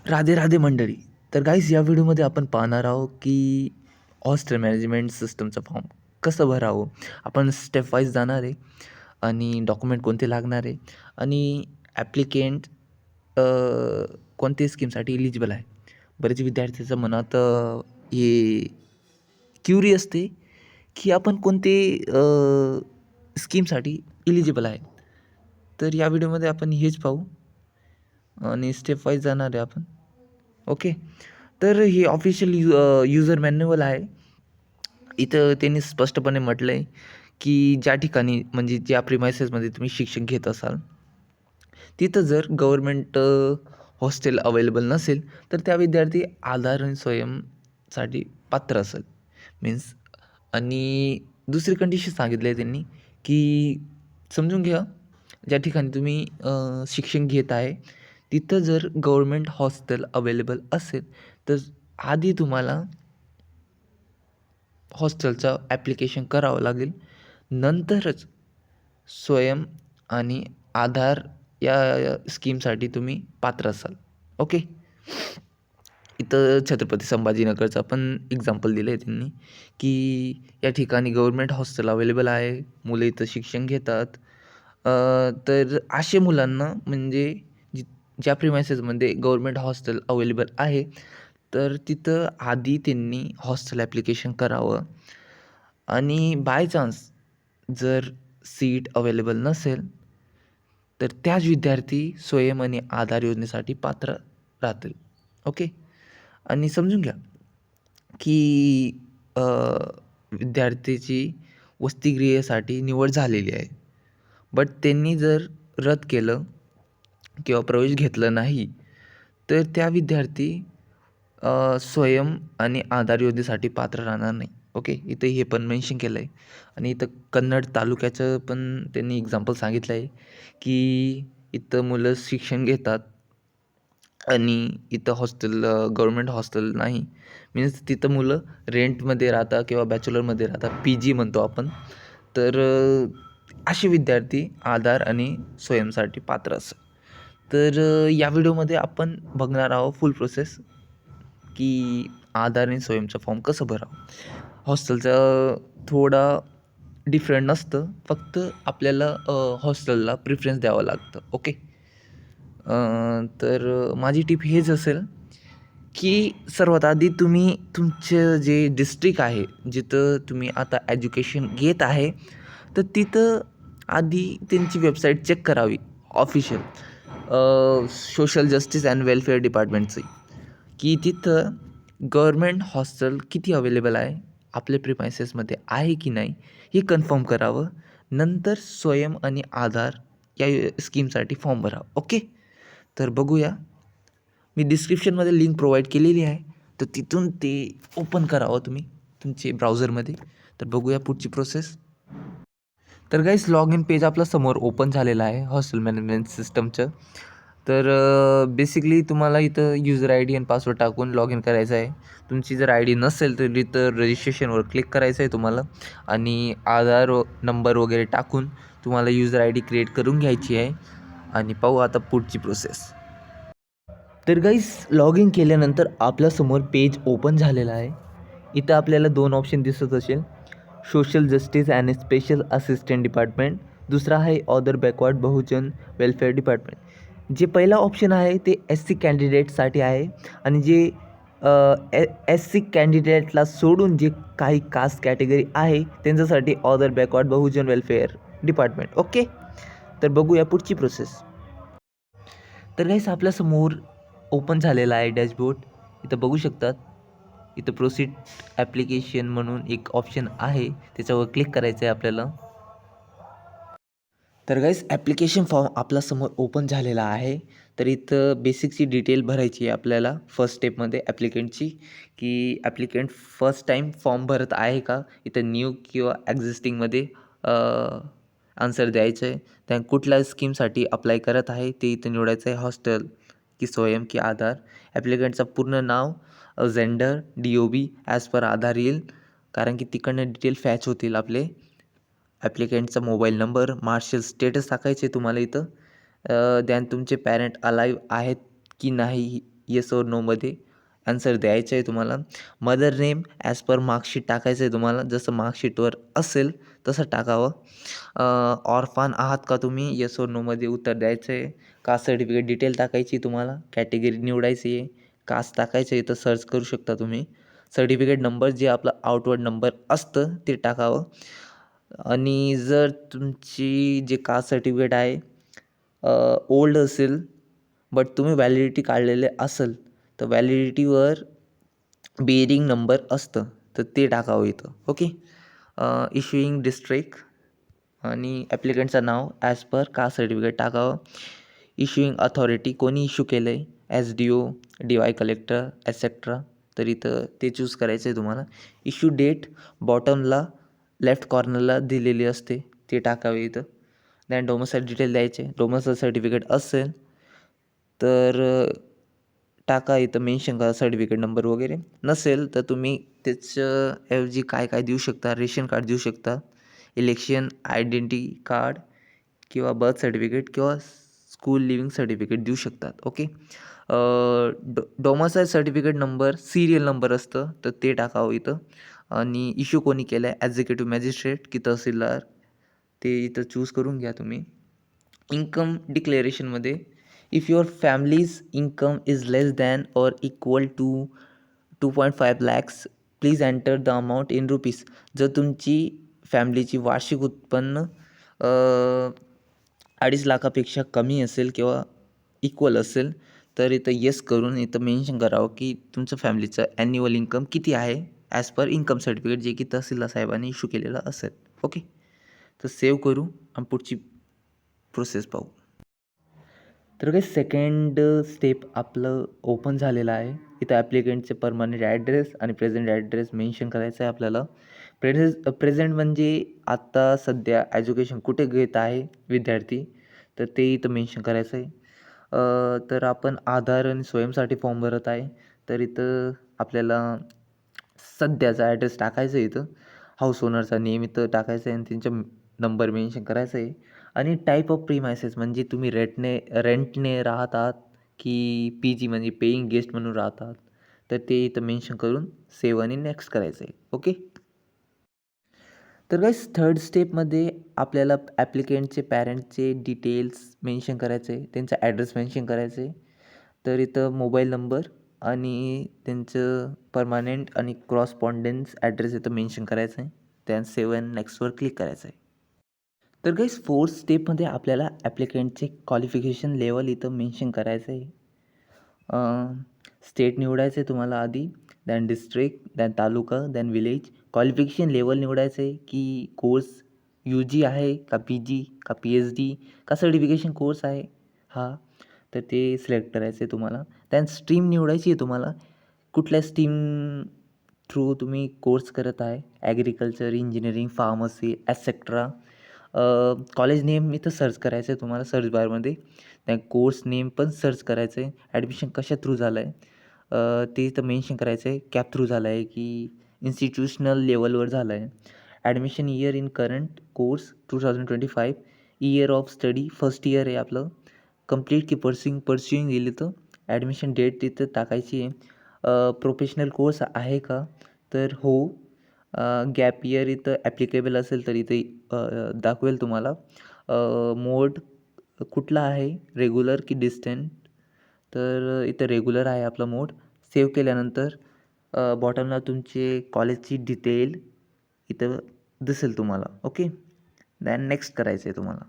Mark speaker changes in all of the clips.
Speaker 1: राधे राधे मंडळी. तर गाईज या व्हिडिओमध्ये आपण पाहणार आहोत की हॉस्टेल मॅनेजमेंट सिस्टमचं फॉर्म कसं भरावं. आपण स्टेप वाईज जाणार आहे आणि डॉक्युमेंट कोणते लागणार आहे आणि ॲप्लिकेंट कोणत्या स्कीमसाठी इलिजिबल आहे. बरेच विद्यार्थ्याच्या मनात हे क्युरी असते की आपण कोणते स्कीमसाठी इलिजिबल आहे. तर या व्हिडिओमध्ये आपण हेच पाहू आणि स्टेप वाईज जाणार आहे आपण. ओके. तर हे ऑफिशियल युजर मॅन्युअल आहे. इथं त्यांनी स्पष्टपणे म्हटलं आहे की ज्या ठिकाणी म्हणजे ज्या प्रिमायसेसमध्ये तुम्ही शिक्षण घेत असाल तिथं जर गव्हर्मेंट हॉस्टेल अवेलेबल नसेल तर त्या विद्यार्थी आधार आणि स्वयंसाठी पात्र असेल मीन्स. आणि दुसरी कंडिशन सांगितली आहे त्यांनी की समजून घ्या, ज्या ठिकाणी तुम्ही शिक्षण घेत आहे तिथं जर गव्हर्मेंट हॉस्टेल अवेलेबल असेल तर आधी तुम्हाला हॉस्टेलचं ॲप्लिकेशन करावं लागेल. नंतरच स्वयं आणि आधार या स्कीमसाठी तुम्ही पात्र असाल. ओके. इथं छत्रपती संभाजीनगरचं पण एक्झाम्पल दिलं आहे त्यांनी की या ठिकाणी गव्हर्मेंट हॉस्टेल अवेलेबल आहे, मुलं इथं शिक्षण घेतात. तर अशा मुलांना म्हणजे जी ज्या प्रिमायसेसमध्ये गव्हर्मेंट हॉस्टेल अवेलेबल आहे तर तिथं आधी त्यांनी हॉस्टेल ॲप्लिकेशन करावं. आणि बाय चान्स जर सीट अवेलेबल नसेल तर त्याच विद्यार्थी स्वयं आणि आधार योजनेसाठी पात्र राहतील. ओके. आणि समजून घ्या की अ, विद्यार्थ्याची वसतिगृहासाठी निवड झालेली आहे. बट त्यांनी जर रद्द केलं किंवा प्रवेश घेतलं नाही तर त्या विद्यार्थी स्वयं आणि आधार योजनेसाठी पात्र राहणार नाही. ओके. इथं हे पण मेन्शन केलं आहे. आणि इथं कन्नड तालुक्याचं पण त्यांनी एक्झाम्पल सांगितलं आहे की इथं मुलं शिक्षण घेतात आणि इथं हॉस्टेल गव्हर्मेंट हॉस्टेल नाही. मीन्स तिथं मुलं रेंटमध्ये राहतात किंवा बॅचलरमध्ये राहतात, पी-जी म्हणतो आपण. तर असे विद्यार्थी आधार आणि स्वयंसाठी पात्र असतात. तर या व्हिडिओमध्ये आपण बघणार आहोत फुल प्रोसेस की आधार आणि स्वयंचं फॉर्म कसं भरावं. हॉस्टेलचं थोडा डिफरंट नसतं, फक्त आपल्याला हॉस्टेलला प्रिफरन्स द्यावं लागतं. ओके. तर माझी टिप हेच असेल की सर्वात आधी तुम्ही तुमचं जे डिस्ट्रिक्ट आहे, जिथं तुम्ही आता एज्युकेशन घेत आहे, तर तिथं आधी त्यांची वेबसाईट चेक करावी official social justice and welfare डिपार्टमेंटची, की तिथं गव्हर्मेंट हॉस्टेल किती अवेलेबल आहे, आपल्या प्रिमायसेसमध्ये आहे की नाही हे कन्फर्म करावं. नंतर स्वयं आणि आधार या स्कीमसाठी फॉर्म भरावा. ओके. तर बघूया, मी डिस्क्रिप्शनमध्ये लिंक प्रोव्हाइड केलेली आहे, तर तिथून ते ओपन करावं तुम्ही तुमचे ब्राउझरमध्ये. तर बघूया पुढची प्रोसेस. तर गाईस लॉग इन पेज आपल्या समोर ओपन झालेलं आहे हॉस्टेल मॅनेजमेंट सिस्टमचं. तर बेसिकली तुम्हाला इथं युजर आय डी आणि पासवर्ड टाकून लॉग इन करायचं आहे. तुमची जर आय डी नसेल तर इथं रजिस्ट्रेशनवर क्लिक करायचं आहे तुम्हाला आणि आधार नंबर वगैरे टाकून तुम्हाला युजर आय डी क्रिएट करून घ्यायची आहे. आणि पाहू आता पुढची प्रोसेस. तर गाईस लॉग इन केल्यानंतर आपल्यासमोर पेज ओपन झालेलं आहे. इथं आपल्याला दोन ऑप्शन दिसत असेल, social justice and special assistant department, दुसरा आहे ऑदर बॅकवर्ड बहुजन वेलफेअर डिपार्टमेंट. जे पहिला ऑप्शन आहे ते एस सी कॅन्डिडेटसाठी आहे आणि जे एस सी कॅन्डिडेटला सोडून जे काही कास्ट कॅटेगरी आहे त्यांच्यासाठी ऑदर बॅकवर्ड बहुजन वेलफेअर डिपार्टमेंट. ओके. तर बघूया पुढची प्रोसेस. तर गाईस आपल्यासमोर ओपन झालेला आहे डॅशबोर्ड. इथं बघू शकतात. इथं प्रोसीड ॲप्लिकेशन म्हणून एक ऑप्शन आहे, त्याच्यावर क्लिक करायचं आहे आपल्याला. तर गाईस ॲप्लिकेशन फॉर्म आपल्यासमोर ओपन झालेला आहे. तर इथं बेसिकची डिटेल भरायची आहे आपल्याला फर्स्ट स्टेपमध्ये ॲप्लिकेंटची, की ॲप्लिकेंट फर्स्ट टाईम फॉर्म भरत आहे का. इथं न्यू किंवा एक्झिस्टिंगमध्ये आन्सर द्यायचं आहे. त्या कुठल्या स्कीमसाठी अप्लाय करत आहे ते इथं निवडायचं आहे, हॉस्टेल की स्वयं की आधार. ॲप्लिकंटचं पूर्ण नाव, जेंडर, DOB ॲज पर आधार येईल, कारण की तिकडनं डिटेल फॅच होतील आपले. ॲप्लिकंटचा मोबाईल नंबर, मार्शल स्टेटस टाकायचे तुम्हाला इथं. दॅन तुमचे पॅरेंट अलाईव्ह आहेत की नाही येस और नोमध्ये आन्सर द्यायचं आहे तुम्हाला. Mother name as per marksheet टाकायचं आहे तुम्हाला. जसं मार्कशीटवर असेल तसं टाकावं. ऑर्फान आहात का तुम्ही? येस और नोमध्ये उत्तर द्यायचं आहे. कास्ट सर्टिफिकेट डिटेल टाकायची तुम्हाला. कॅटेगरी निवडायची आहे. कास्ट टाकायचं आहे, इथं सर्च करू शकता तुम्ही. सर्टिफिकेट नंबर जे आपलं आउटवर्ड नंबर असतं ते टाकावं. आणि जर तुमची जे कास्ट सर्टिफिकेट आहे ओल्ड असेल बट तुम्ही व्हॅलिडिटी काढलेले असेल तर व्हॅलिडिटीवर बेरिंग नंबर असतं तर ते टाकावं इथं. ओके. इश्युईंग डिस्ट्रिक्ट आणि ॲप्लिकंटचं नाव ॲज पर कास्ट सर्टिफिकेट टाकावं. इश्युईंग अथॉरिटी कोणी इश्यू केलं आहे, SDO, DY कलेक्टर ॲसेट्रा, तर इथं ते चूज करायचं आहे तुम्हाला. इश्यू डेट बॉटमला लेफ्ट कॉर्नरला दिलेली असते ते टाकावे इथं. दॅन डोमिसाईल डिटेल द्यायचे. डोमिसाईल सर्टिफिकेट असेल तर टाका इथं मेन्शन करा सर्टिफिकेट नंबर वगैरे. नसेल तर तुम्ही त्याच्याऐवजी काय काय देऊ शकता, रेशन कार्ड देऊ शकता, इलेक्शन आयडेंटिटी कार्ड किंवा बर्थ सर्टिफिकेट किंवा स्कूल लिव्हिंग सर्टिफिकेट देऊ शकतात. Okay. Domicile certificate number serial number असतं तर ते टाकावं इथं. आणि इश्यू कोणी केलं आहे, एक्झिक्युटिव्ह मॅजिस्ट्रेट की तहसीलदार, ते इथं चूज करून घ्या तुम्ही. इन्कम डिक्लेरेशनमध्ये if your family's income is less than or equal to 2.5 lakhs please enter the amount in rupees. जर तुमची फॅमिलीची वार्षिक उत्पन्न 2.5 लाखापेक्षा कमी असेल किंवा इक्वल असेल तर इथं येस करून इथं मेन्शन करावं की तुमचं फॅमिलीचं ॲन्युअल इन्कम किती आहे ॲज पर इन्कम सर्टिफिकेट जे की तहसीलदार साहेबांनी इश्यू केलेलं असेल. ओके. तर सेव्ह करू आणि पुढची प्रोसेस पाहू. तर काही सेकंड स्टेप आपलं ओपन झालेलं आहे. इथं ॲप्लिकंटचे परमनंट ॲड्रेस आणि प्रेझेंट ॲड्रेस मेन्शन करायचं आहे आपल्याला. प्रेझेंट म्हणजे आत्ता सध्या एज्युकेशन कुठे घेत आहे विद्यार्थी तर ते इथं मेन्शन करायचं आहे. तर आपण आधार आणि स्वयंसाठी फॉर्म भरत आहे तर इथं आपल्याला सध्याचा ॲड्रेस टाकायचा आहे. इथं हाऊस ओनरचा नेम इथं टाकायचा आहे आणि त्यांचा नंबर मेन्शन करायचा आहे. आणि टाईप ऑफ प्रीमायसेस म्हणजे तुम्ही रेंटने राहतात की PG म्हणजे पेईंग गेस्ट म्हणून राहतात तर ते इथं मेन्शन करून सेव्ह आणि नेक्स्ट करायचं आहे. ओके. तर गाईस थर्ड स्टेपमध्ये आपल्याला ॲप्लिकेंटचे पॅरेंटचे डिटेल्स मेन्शन करायचे, त्यांचा ॲड्रेस मेन्शन करायचे. तर इथं मोबाईल नंबर आणि त्यांचं परमानेंट आणि क्रॉस्पॉन्डन्स ॲड्रेस इथं मेन्शन करायचं आहे. त्यान सेव्ह अँड नेक्स्टवर क्लिक करायचं आहे. तर गाईस फोर्थ स्टेपमध्ये आपल्याला ॲप्लिकेंटचे क्वालिफिकेशन लेवल इथं मेन्शन करायचं आहे. स्टेट निवडायचं आहे तुम्हाला आधी, दॅन डिस्ट्रिक्ट, दॅन तालुका, दॅन विलेज. क्वालिफिकेशन लेवल निवडायचं आहे की कोर्स UG आहे का PG का PhD का सर्टिफिकेशन कोर्स आहे हा, तर ते सिलेक्ट करायचं आहे तुम्हाला. दॅन स्ट्रीम निवडायची आहे तुम्हाला, कुठल्या स्ट्रीम थ्रू तुम्ही कोर्स करत आहे, agriculture, engineering, pharmacy etcetera. College name इथं सर्च करायचं आहे तुम्हाला सर्च बारमध्ये. त्या कोर्स नेम पण सर्च करायचं आहे. ॲडमिशन कशा थ्रू झालं आहे ते इथं मेन्शन करायचं आहे. कॅप थ्रू झालं आहे की इन्स्टिट्यूशनल लेवलवर झालं आहे. Admission year in current course 2025. Year of study first year आहे आपलं. कंप्लीट की पर्स्युईंग दिली तर ॲडमिशन डेट तिथं टाकायची आहे. प्रोफेशनल कोर्स आहे का तर हो. गॅप इयर इथं ॲप्लिकेबल असेल तर इथे दाखवेल तुम्हाला. मोड कुठला आहे, रेग्युलर की डिस्टंट, तर इथं रेग्युलर आहे आपला मोड. सेव्ह केल्यानंतर बॉटमला तुमचे कॉलेजची डिटेल इथं दिसेल तुम्हाला. ओके. दॅन नेक्स्ट करायचं आहे तुम्हाला.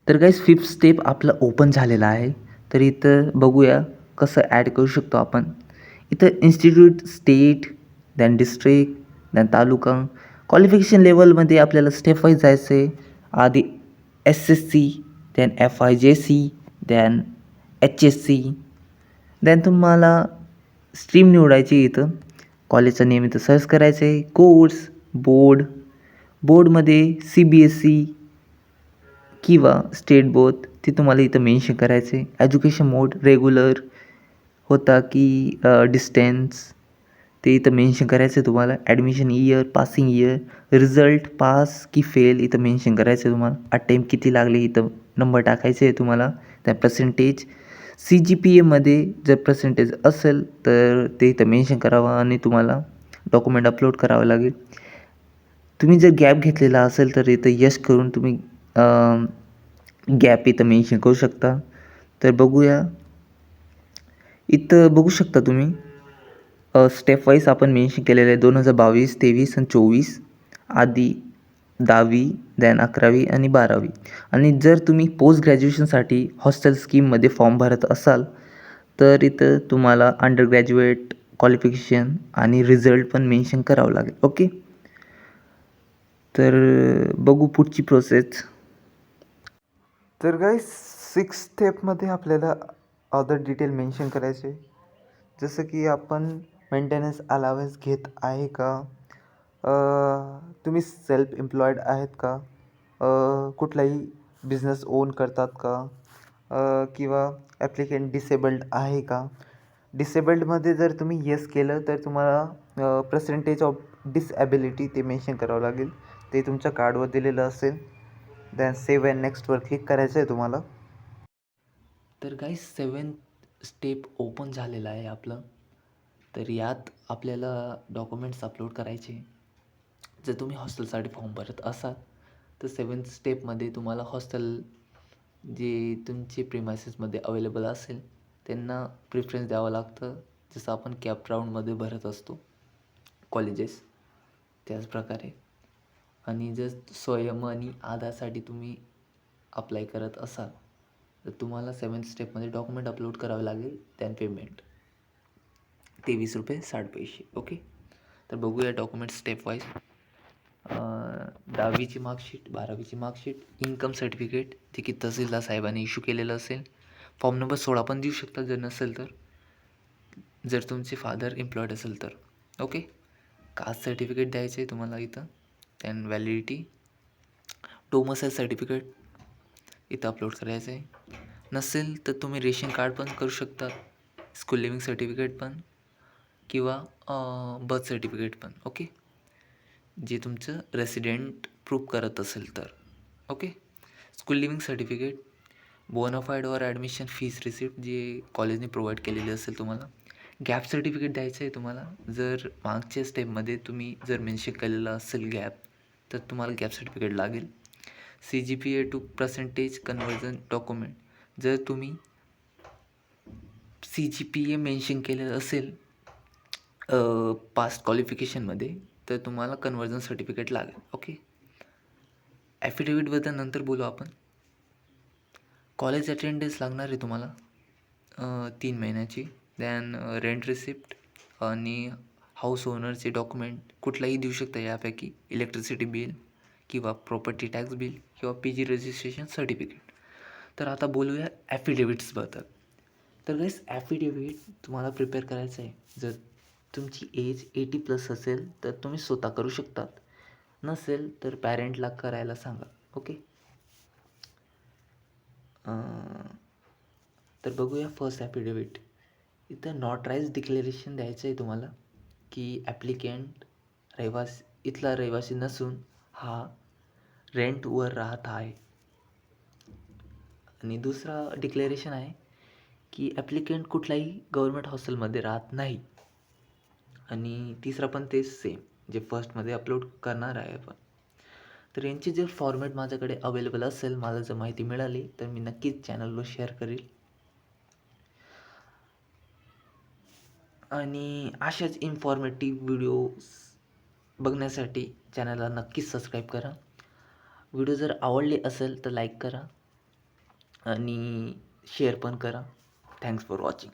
Speaker 1: तर गाईस फिफ्थ स्टेप आपलं ओपन झालेलं आहे. तर इथं बघूया कसं ॲड करू शकतो आपण. इथं institute, state, then district, then taluka. Qualification लेवलमध्ये आपल्याला स्टेप वाईज जायचं आहे. आधी SSC, then FIJC, then HSC, then तुम्हाला स्ट्रीम निवडायची. इथं कॉलेजचं नेम इथं सर्च करायचं आहे. कोर्स, बोर्डमध्ये CBSE किंवा स्टेट बोर्ड ते तुम्हाला इथं मेन्शन करायचं आहे. एज्युकेशन मोड रेग्युलर होता की डिस्टन्स ते इथं मेन्शन करायचं आहे तुम्हाला. Admission year, passing year, result pass की फेल इथं मेन्शन करायचं आहे तुम्हाला. अटेम्प्ट किती लागले इथं नंबर टाकायचे आहे तुम्हाला. त्या पर्सेंटेज CGPAमध्ये जर पर्सेंटेज असेल तर ते इथं मेन्शन करावं आणि तुम्हाला डॉक्युमेंट अपलोड करावं लागेल. तुम्ही जर गॅप घेतलेला असेल तर इथं यस करून तुम्ही गॅप इथं मेन्शन करू शकता. तर बघूया, इथं बघू शकता तुम्ही स्टेप वाईज आपण मेन्शन केलेलं आहे 2022, 23 आणि 24 आधी 10वी, दॅन 11वी आणि 12वी. आणि जर तुम्ही पोस्ट ग्रॅज्युएशनसाठी हॉस्टेल स्कीममध्ये फॉर्म भरत असाल तर इथं तुम्हाला अंडर ग्रॅज्युएट क्वालिफिकेशन आणि रिझल्ट पण मेन्शन करावं लागेल. ओके, तर बघू पुढची प्रोसेस. तर गाईस 6 स्टेपमध्ये आपल्याला अदर डिटेल मेन्शन करायचे, जसं की आपण मेंटेनन्स अलावेन्स घेत आहे का, तुम्ही सेल्फ एम्प्लॉईड आहेत का, कुठलाही बिझनेस ओन करतात का, किंवा ॲप्लिकेंट डिसेबल्ड आहे का. डिसेबल्डमध्ये जर तुम्ही येस केलं तर तुम्हाला पर्सेंटेज ऑफ डिसॲबिलिटी ते मेन्शन करावं लागेल. ते तुमच्या कार्डवर दिलेलं असेल. दॅन सेव्ह अँड नेक्स्टवर क्लिक करायचं आहे तुम्हाला. तर गाईस 7th स्टेप ओपन झालेलं आहे आपलं. तर यात आपल्याला डॉक्युमेंट्स अपलोड करायचे. जर तुम्ही हॉस्टेलसाठी फॉर्म भरत असाल तर 7th स्टेपमध्ये तुम्हाला हॉस्टेल जे तुमचे प्रिमायसेसमध्ये अवेलेबल असेल त्यांना प्रिफरन्स द्यावं लागतं, जसं आपण कॅप राऊंडमध्ये भरत असतो कॉलेजेस त्याचप्रकारे. आणि जर स्वयं आणि आधारसाठी तुम्ही अप्लाय करत असाल तर तुम्हाला 7th स्टेपमध्ये डॉक्युमेंट अपलोड करावे लागेल. त्यान पेमेंट ₹23.60. ओके, तर बघूया डॉक्युमेंट स्टेप वाईज. 10वीची मार्कशीट, 12वीची मार्कशीट, इन्कम सर्टिफिकेट जे की तहसीलदार साहेबांनी इश्यू केलेलं असेल. फॉर्म नंबर 16 पण देऊ शकता जर नसेल तर, जर तुमचे फादर एम्प्लॉईड असेल तर. ओके, कास्ट सर्टिफिकेट द्यायचं आहे तुम्हाला इथं. त्यान व्हॅलिडिटी, डोमसाईल सर्टिफिकेट इथं अपलोड करायचं आहे. नसेल तर तुम्ही रेशन कार्ड पण करू शकता, स्कूल लिव्हिंग सर्टिफिकेट पण, किंवा बर्थ सर्टिफिकेट पण. ओके, जे तुमचं रेसिडेंट प्रूफ करत असेल तर. Okay, school living certificate, bonafide और ॲडमिशन फीस रिसिप्ट जे कॉलेजने प्रोव्हाइड केलेली असेल तुम्हाला. गॅप सर्टिफिकेट द्यायचं आहे तुम्हाला. जर मागच्या स्टेपमध्ये तुम्ही जर मेन्शन केलेलं असेल गॅप तर तुम्हाला गॅप सर्टिफिकेट लागेल. CGPA to percentage conversion document, जर तुम्ही CGPA मेन्शन केलेलं असेल पास्ट क्वालिफिकेशनमध्ये तर तुम्हाला कन्व्हर्जन सर्टिफिकेट लागेल. ओके, ॲफिडेविटबद्दल नंतर बोलू आपण. कॉलेज अटेंडन्स लागणार आहे तुम्हाला 3 महिन्याची. दॅन रेंट रिसिप्ट आणि हाऊस ओनरचे डॉक्युमेंट कुठलाही देऊ शकता यापैकी. इलेक्ट्रिसिटी बिल किंवा प्रॉपर्टी टॅक्स बिल किंवा PG रजिस्ट्रेशन सर्टिफिकेट. तर आता बोलूया ॲफिडेविट्सबद्दल. तर गाईस ॲफिडेविट तुम्हाला प्रिपेअर करायचं आहे. जर तुमची एज 80+ असेल तर तुम्ही स्वतः करू शकतात, नसेल तर पॅरेंटला करायला सांगा. ओके, तर बघूया फर्स्ट ॲफिडेविट. इथं नॉटराईज डिक्लेरेशन द्यायचं आहे तुम्हाला की ॲप्लिकेंट इथला रहिवासी नसून हा रेंटवर राहत आहे. आणि दुसरा डिक्लेरेशन आहे की ॲप्लिकेंट कुठल्याही गव्हर्मेंट हॉस्टेलमध्ये राहत नाही. आणि तिसरा पण तेच सेम जे फर्स्टमध्ये अपलोड करणार आहे आपण. तर यांची जर फॉर्मॅट माझ्याकडे अवेलेबल असेल, मला जर माहिती मिळाली तर मी नक्कीच चॅनलवर शेअर करेल. आणि अशाच इन्फॉर्मेटिव्ह व्हिडिओज बघण्यासाठी चॅनलला नक्कीच सबस्क्राईब करा. व्हिडिओ जर आवडले असेल तर लाईक करा आणि शेअर पण करा. Thanks for watching.